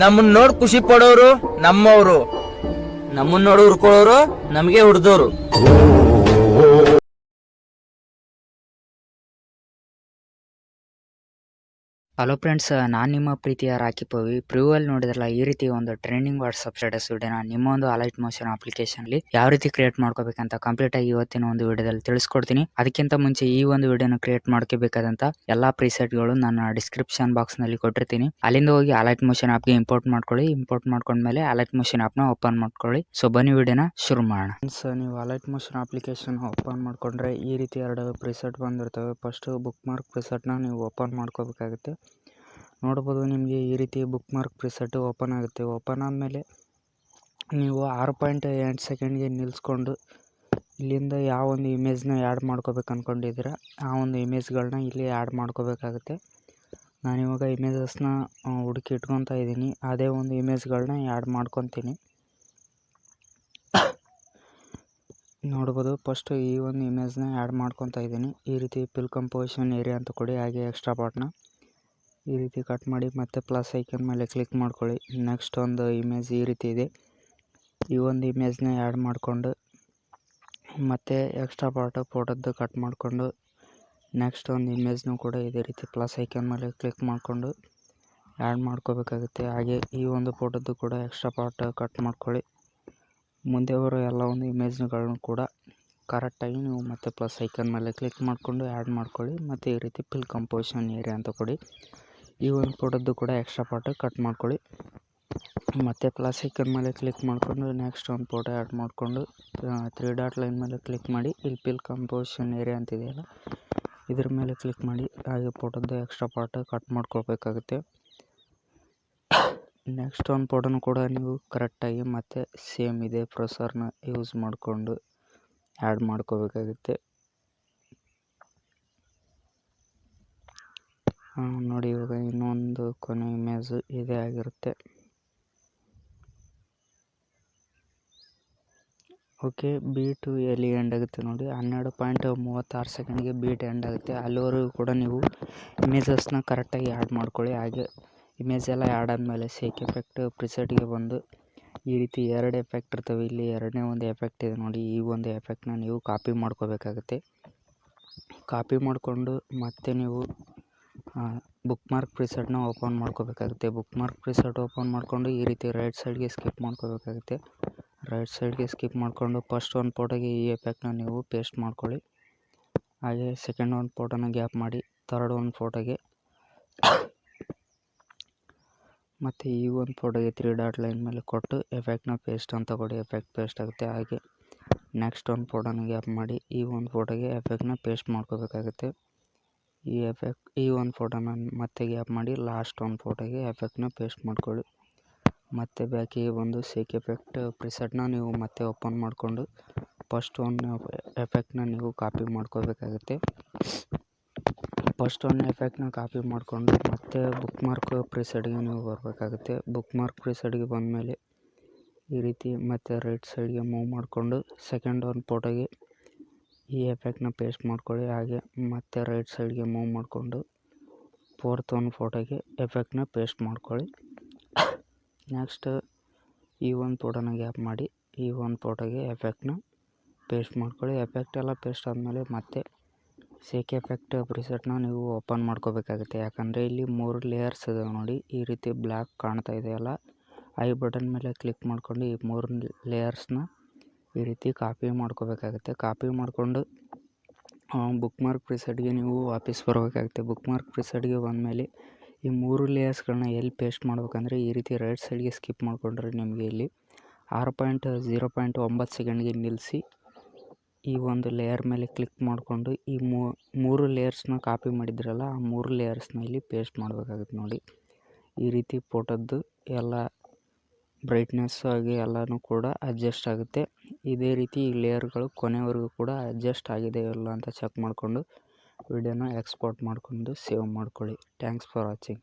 ನಮ್ಮನ್ನ ನೋಡ್ ಖುಷಿ ಪಡೋರು ನಮ್ಮವರು, ನಮ್ಮನ್ನ ನೋಡಿ ಹುರ್ಕೊಳ್ಳೋರು ನಮಗೆ ಹುಡ್ದೋರು. ಹಲೋ ಫ್ರೆಂಡ್ಸ್, ನಾನು ನಿಮ್ಮ ಪ್ರೀತಿಯ ರಾಕಿ ಪವಿ. ಪ್ರಿವ್ಯೂವಲ್ಲಿ ನೋಡಿದ್ರಲ್ಲ, ಈ ರೀತಿ ಒಂದು ಟ್ರೆಂಡಿಂಗ್ ವಾಟ್ಸಪ್ ಸ್ಟೇಟಸ್ ವಿಡಿಯೋನ ನಿಮ್ಮ ಒಂದು ಅಲೈಟ್ಮೋಷನ್ ಅಪ್ಲಿಕೇಶನ್ಲಿ ಯಾವ ರೀತಿ ಕ್ರಿಯೇಟ್ ಮಾಡ್ಕೋಬೇಕಂತ ಕಂಪ್ಲೀಟ್ ಆಗಿ ಇವತ್ತಿನ ಒಂದು ವಿಡಿಯೋದಲ್ಲಿ ತಿಳಿಸ್ಕೊಡ್ತೀನಿ. ಅದಕ್ಕಿಂತ ಮುಂಚೆ ಈ ಒಂದು ವಿಡಿಯೋನ ಕ್ರಿಯೇಟ್ ಮಾಡ್ಕೋಬೇಕಾದಂತ ಎಲ್ಲಾ ಪ್ರಿಸೆಟ್ಗಳು ನಾನು ಡಿಸ್ಕ್ರಿಪ್ಷನ್ ಬಾಕ್ಸ್ ನಲ್ಲಿ ಕೊಟ್ಟಿರ್ತೀನಿ. ಅಲ್ಲಿಂದ ಹೋಗಿ ಅಲೈಟ್ಮೋಷನ್ ಆಪ್ಗೆ ಇಂಪೋರ್ಟ್ ಮಾಡ್ಕೊಳ್ಳಿ. ಇಂಪೋರ್ಟ್ ಮಾಡ್ಕೊಂಡ್ಮೇಲೆ ಅಲೈಟ್ಮೋಷನ್ ಆಪ್ನ ಓಪನ್ ಮಾಡ್ಕೊಳ್ಳಿ. ಸೊ ಬನ್ನಿ ವಿಡಿಯೋನ ಶುರು ಮಾಡೋಣ. ನೀವು ಅಲೈಟ್ಮೋಷನ್ ಅಪ್ಲಿಕೇಶನ್ ಓಪನ್ ಮಾಡ್ಕೊಂಡ್ರೆ ಈ ರೀತಿ ಎರಡು ಪ್ರಿಸೆಟ್ ಬಂದಿರ್ತವೆ. ಫಸ್ಟ್ ಬುಕ್ ಮಾರ್ಕ್ ಪ್ರಿಸೆಟ್ನ ನೀವು ಓಪನ್ ಮಾಡ್ಕೋಬೇಕಾಗುತ್ತೆ. ನೋಡ್ಬೋದು, ನಿಮಗೆ ಈ ರೀತಿ ಬುಕ್ ಮಾರ್ಕ್ ಪ್ರಿಸೆಟ್ ಓಪನ್ ಆಗುತ್ತೆ. ಓಪನ್ ಆದಮೇಲೆ ನೀವು 6.8 ಸೆಕೆಂಡ್ಗೆ ನಿಲ್ಲಿಸ್ಕೊಂಡು ಇಲ್ಲಿಂದ ಯಾವ ಒಂದು ಇಮೇಜ್ನ ಆ್ಯಡ್ ಮಾಡ್ಕೋಬೇಕು ಅಂದ್ಕೊಂಡಿದ್ದೀರ ಆ ಒಂದು ಇಮೇಜ್ಗಳನ್ನ ಇಲ್ಲಿ ಆ್ಯಡ್ ಮಾಡ್ಕೋಬೇಕಾಗುತ್ತೆ. ನಾನಿವಾಗ ಇಮೇಜಸ್ನ ಹುಡುಕಿ ಇಟ್ಕೊತಾ ಇದ್ದೀನಿ. ಅದೇ ಒಂದು ಇಮೇಜ್ಗಳನ್ನ ಆ್ಯಡ್ ಮಾಡ್ಕೊತೀನಿ. ನೋಡ್ಬೋದು, ಫಸ್ಟ್ ಈ ಒಂದು ಇಮೇಜ್ನ ಆ್ಯಡ್ ಮಾಡ್ಕೊತಾ ಇದ್ದೀನಿ. ಈ ರೀತಿ ಪಿಲ್ ಕಂಪೋಸಿಷನ್ ಏರಿಯಾ ಅಂತ ಕೊಡಿ. ಹಾಗೆ ಎಕ್ಸ್ಟ್ರಾ ಪಾರ್ಟ್ನ ಈ ರೀತಿ ಕಟ್ ಮಾಡಿ ಮತ್ತೆ ಪ್ಲಸ್ ಐಕನ್ ಮೇಲೆ ಕ್ಲಿಕ್ ಮಾಡ್ಕೊಳ್ಳಿ. ನೆಕ್ಸ್ಟ್ ಒಂದು ಇಮೇಜ್ ಈ ರೀತಿ ಇದೆ. ಈ ಒಂದು ಇಮೇಜ್ನ ಆ್ಯಡ್ ಮಾಡಿಕೊಂಡು ಮತ್ತೆ ಎಕ್ಸ್ಟ್ರಾ ಪಾರ್ಟ್ ಫೋಟೋದ್ದು ಕಟ್ ಮಾಡಿಕೊಂಡು ನೆಕ್ಸ್ಟ್ ಒಂದು ಇಮೇಜ್ನೂ ಕೂಡ ಇದೇ ರೀತಿ ಪ್ಲಸ್ ಐಕನ್ ಮೇಲೆ ಕ್ಲಿಕ್ ಮಾಡಿಕೊಂಡು ಆ್ಯಡ್ ಮಾಡ್ಕೋಬೇಕಾಗುತ್ತೆ. ಹಾಗೆ ಈ ಒಂದು ಫೋಟೋದ್ದು ಕೂಡ ಎಕ್ಸ್ಟ್ರಾ ಪಾರ್ಟ್ ಕಟ್ ಮಾಡ್ಕೊಳ್ಳಿ. ಮುಂದೆ ಬರೋ ಎಲ್ಲ ಒಂದು ಇಮೇಜ್ಗಳನ್ನು ಕೂಡ ಕರೆಕ್ಟಾಗಿ ನೀವು ಮತ್ತೆ ಪ್ಲಸ್ ಐಕನ್ ಮೇಲೆ ಕ್ಲಿಕ್ ಮಾಡಿಕೊಂಡು ಆ್ಯಡ್ ಮಾಡ್ಕೊಳ್ಳಿ. ಮತ್ತು ಈ ರೀತಿ ಪಿಲ್ ಕಂಪೋಸಿಷನ್ ಏರಿಯಾ ಅಂತ ಕೊಡಿ. ಈ ಒಂದು ಫೋಟೋದ್ದು ಕೂಡ ಎಕ್ಸ್ಟ್ರಾ ಪಾರ್ಟ್ ಕಟ್ ಮಾಡ್ಕೊಳ್ಳಿ. ಮತ್ತು ಪ್ಲಸ್ ಐಕನ್ ಮೇಲೆ ಕ್ಲಿಕ್ ಮಾಡಿಕೊಂಡು ನೆಕ್ಸ್ಟ್ ಒಂದು ಫೋಟೋ ಆ್ಯಡ್ ಮಾಡಿಕೊಂಡು 3 ಡಾಟ್ ಲೈನ್ ಮೇಲೆ ಕ್ಲಿಕ್ ಮಾಡಿ ಇಲ್ಲಿ ಪಿಲ್ ಕಂಪೋಸಿಷನ್ ಏರಿಯಾ ಅಂತಿದೆಯಲ್ಲ ಇದ್ರ ಮೇಲೆ ಕ್ಲಿಕ್ ಮಾಡಿ. ಹಾಗೆ ಫೋಟೋದ್ದು ಎಕ್ಸ್ಟ್ರಾ ಪಾರ್ಟ್ ಕಟ್ ಮಾಡ್ಕೊಳ್ಬೇಕಾಗುತ್ತೆ. ನೆಕ್ಸ್ಟ್ ಒಂದು ಫೋಟೋನು ಕೂಡ ನೀವು ಕರೆಕ್ಟಾಗಿ ಮತ್ತೆ ಸೇಮ್ ಇದೆ ಪ್ರೊಸೆಸರ್ನ ಯೂಸ್ ಮಾಡಿಕೊಂಡು ಆ್ಯಡ್ ಮಾಡ್ಕೋಬೇಕಾಗುತ್ತೆ. ನೋಡಿ, ಇವಾಗ ಇನ್ನೊಂದು ಕೊನೆ ಇಮೇಜ್ ಇದೇ ಆಗಿರುತ್ತೆ. ಓಕೆ, ಬೀಟು ಎಲ್ಲಿ ಎಂಡ್ ಆಗುತ್ತೆ ನೋಡಿ, 12.36 ಸೆಕೆಂಡ್ಗೆ ಬೀಟ್ ಎಂಡ್ ಆಗುತ್ತೆ. ಅಲ್ಲಿವರೆಗೂ ಕೂಡ ನೀವು ಇಮೇಜಸ್ನ ಕರೆಕ್ಟಾಗಿ ಆ್ಯಡ್ ಮಾಡ್ಕೊಳ್ಳಿ. ಹಾಗೆ ಇಮೇಜ್ ಎಲ್ಲ ಆ್ಯಡ್ ಆದಮೇಲೆ ಸೇಕ್ ಎಫೆಕ್ಟ್ ಪ್ರಿಸೆಟ್ಗೆ ಬಂದು ಈ ರೀತಿ 2 ಎಫೆಕ್ಟ್ ಇರ್ತವೆ. ಇಲ್ಲಿ ಎರಡನೇ ಒಂದು ಎಫೆಕ್ಟ್ ಇದೆ ನೋಡಿ. ಈ ಒಂದು ಎಫೆಕ್ಟ್ನ ನೀವು ಕಾಪಿ ಮಾಡ್ಕೋಬೇಕಾಗುತ್ತೆ. ಕಾಪಿ ಮಾಡಿಕೊಂಡು ಮತ್ತೆ ನೀವು ಬುಕ್ ಮಾರ್ಕ್ ಪ್ರಿಸೆಟ್ನ ಓಪನ್ ಮಾಡ್ಕೋಬೇಕಾಗುತ್ತೆ. ಬುಕ್ ಮಾರ್ಕ್ ಪ್ರಿಸೆಟ್ ಓಪನ್ ಮಾಡಿಕೊಂಡು ಈ ರೀತಿ ರೈಟ್ ಸೈಡ್ಗೆ ಸ್ಕಿಪ್ ಮಾಡ್ಕೋಬೇಕಾಗುತ್ತೆ. ರೈಟ್ ಸೈಡ್ಗೆ ಸ್ಕಿಪ್ ಮಾಡಿಕೊಂಡು ಫಸ್ಟ್ ಒಂದು ಫೋಟೋಗೆ ಈ ಎಫೆಕ್ಟ್ನ ನೀವು ಪೇಸ್ಟ್ ಮಾಡ್ಕೊಳ್ಳಿ. ಹಾಗೆ ಸೆಕೆಂಡ್ ಒಂದು ಫೋಟೋನ ಗ್ಯಾಪ್ ಮಾಡಿ ಥರ್ಡ್ ಒಂದು ಫೋಟೋಗೆ ಮತ್ತು ಈ ಒಂದು ಫೋಟೋಗೆ 3 ಡಾಟ್ ಲೈನ್ ಮೇಲೆ ಕೊಟ್ಟು ಎಫೆಕ್ಟ್ನ ಪೇಸ್ಟ್ ಅಂತ ಕೊಡಿ. ಎಫೆಕ್ಟ್ ಪೇಸ್ಟ್ ಆಗುತ್ತೆ. ಹಾಗೆ ನೆಕ್ಸ್ಟ್ ಒಂದು ಫೋಟೋನ ಗ್ಯಾಪ್ ಮಾಡಿ ಈ ಒಂದು ಫೋಟೋಗೆ ಎಫೆಕ್ಟ್ನ ಪೇಸ್ಟ್ ಮಾಡ್ಕೋಬೇಕಾಗುತ್ತೆ. ಈ ಒಂದು ಫೋಟೋನ ಮತ್ತೆ ಗ್ಯಾಪ್ ಮಾಡಿ ಲಾಸ್ಟ್ ಒಂದು ಫೋಟೋಗೆ ಎಫೆಕ್ಟ್ನ ಪೇಸ್ಟ್ ಮಾಡ್ಕೊಳ್ಳಿ. ಮತ್ತೆ ಬ್ಯಾಕಿಗೆ ಬಂದು ಸೇಕ್ ಎಫೆಕ್ಟ್ ಪ್ರಿಸೆಟ್ನ ನೀವು ಮತ್ತೆ ಓಪನ್ ಮಾಡಿಕೊಂಡು ಫಸ್ಟ್ ಒಂದು ಎಫೆಕ್ಟ್ನ ನೀವು ಕಾಪಿ ಮಾಡ್ಕೋಬೇಕಾಗುತ್ತೆ. ಫಸ್ಟ್ ಒಂದು ಎಫೆಕ್ಟ್ನ ಕಾಪಿ ಮಾಡಿಕೊಂಡು ಮತ್ತೆ ಬುಕ್ ಮಾರ್ಕ್ ಪ್ರಿಸೆಟ್ಗೆ ನೀವು ಬರಬೇಕಾಗುತ್ತೆ. ಬುಕ್ ಮಾರ್ಕ್ ಪ್ರಿಸೆಟ್ಗೆ ಬಂದಮೇಲೆ ಈ ರೀತಿ ಮತ್ತೆ ರೈಟ್ ಸೈಡ್ಗೆ ಮೂವ್ ಮಾಡಿಕೊಂಡು ಸೆಕೆಂಡ್ ಒಂದು ಫೋಟೋಗೆ ಈ ಎಫೆಕ್ಟ್ನ ಪೇಸ್ಟ್ ಮಾಡ್ಕೊಳ್ಳಿ. ಹಾಗೆ ಮತ್ತೆ ರೈಟ್ ಸೈಡ್ಗೆ ಮೂವ್ ಮಾಡಿಕೊಂಡು ಫೋರ್ತ್ ಒಂದು ಫೋಟೋಗೆ ಎಫೆಕ್ಟ್ನ ಪೇಸ್ಟ್ ಮಾಡ್ಕೊಳ್ಳಿ. ನೆಕ್ಸ್ಟ್ ಈ ಒಂದು ಫೋಟೋನ ಗ್ಯಾಪ್ ಮಾಡಿ ಈ ಒಂದು ಫೋಟೋಗೆ ಎಫೆಕ್ಟ್ನ ಪೇಸ್ಟ್ ಮಾಡ್ಕೊಳ್ಳಿ. ಎಫೆಕ್ಟ್ ಎಲ್ಲ ಪೇಸ್ಟ್ ಆದಮೇಲೆ ಮತ್ತೆ ಸೇಕ್ ಎಫೆಕ್ಟ್ ಪ್ರಿಸೆಟ್ನ ನೀವು ಓಪನ್ ಮಾಡ್ಕೋಬೇಕಾಗುತ್ತೆ. ಯಾಕಂದರೆ ಇಲ್ಲಿ 3 ಲೇಯರ್ಸ್ ಇದಾವೆ ನೋಡಿ. ಈ ರೀತಿ ಬ್ಲ್ಯಾಕ್ ಕಾಣ್ತಾ ಇದೆಯಲ್ಲ, ಐ ಬಟನ್ ಮೇಲೆ ಕ್ಲಿಕ್ ಮಾಡ್ಕೊಂಡು ಈ 3 ಲೇಯರ್ಸ್ನ ಈ ರೀತಿ ಕಾಪಿ ಮಾಡ್ಕೋಬೇಕಾಗುತ್ತೆ. ಕಾಪಿ ಮಾಡಿಕೊಂಡು ಬುಕ್ ಮಾರ್ಕ್ ಪ್ರಿಸೆಟ್ಗೆ ನೀವು ವಾಪಸ್ ಬರಬೇಕಾಗುತ್ತೆ. ಬುಕ್ ಮಾರ್ಕ್ ಪ್ರಿಸೆಟ್ಗೆ ಬಂದಮೇಲೆ ಈ 3 ಲೇಯರ್ಸ್ಗಳನ್ನ ಎಲ್ಲಿ ಪೇಸ್ಟ್ ಮಾಡ್ಬೇಕಂದ್ರೆ ಈ ರೀತಿ ರೈಟ್ ಸೈಡ್ಗೆ ಸ್ಕಿಪ್ ಮಾಡಿಕೊಂಡ್ರೆ ನಿಮಗೆ ಇಲ್ಲಿ 6.0.9 ಸೆಕೆಂಡ್ಗೆ ನಿಲ್ಲಿಸಿ ಈ ಒಂದು ಲೇಯರ್ ಮೇಲೆ ಕ್ಲಿಕ್ ಮಾಡಿಕೊಂಡು ಈ 3 ಲೇಯರ್ಸ್ನ ಕಾಪಿ ಮಾಡಿದ್ರಲ್ಲ ಆ 3 ಲೇಯರ್ಸ್ನ ಇಲ್ಲಿ ಪೇಸ್ಟ್ ಮಾಡಬೇಕಾಗುತ್ತೆ ನೋಡಿ. ಈ ರೀತಿ ಫೋಟೋದ್ದು ಎಲ್ಲ ಬ್ರೈಟ್ನೆಸ್ ಆಗಿ ಎಲ್ಲನೂ ಕೂಡ ಅಡ್ಜಸ್ಟ್ ಆಗುತ್ತೆ. ಇದೇ ರೀತಿ ಈ ಲೇಯರ್ಗಳು ಕೊನೆವರೆಗೂ ಕೂಡ ಅಡ್ಜಸ್ಟ್ ಆಗಿದೆ ಇಲ್ಲ ಅಂತ ಚೆಕ್ ಮಾಡಿಕೊಂಡು ವಿಡಿಯೋನ ಎಕ್ಸ್ಪೋರ್ಟ್ ಮಾಡಿಕೊಂಡು ಸೇವ್ ಮಾಡ್ಕೊಳ್ಳಿ. Thanks for watching.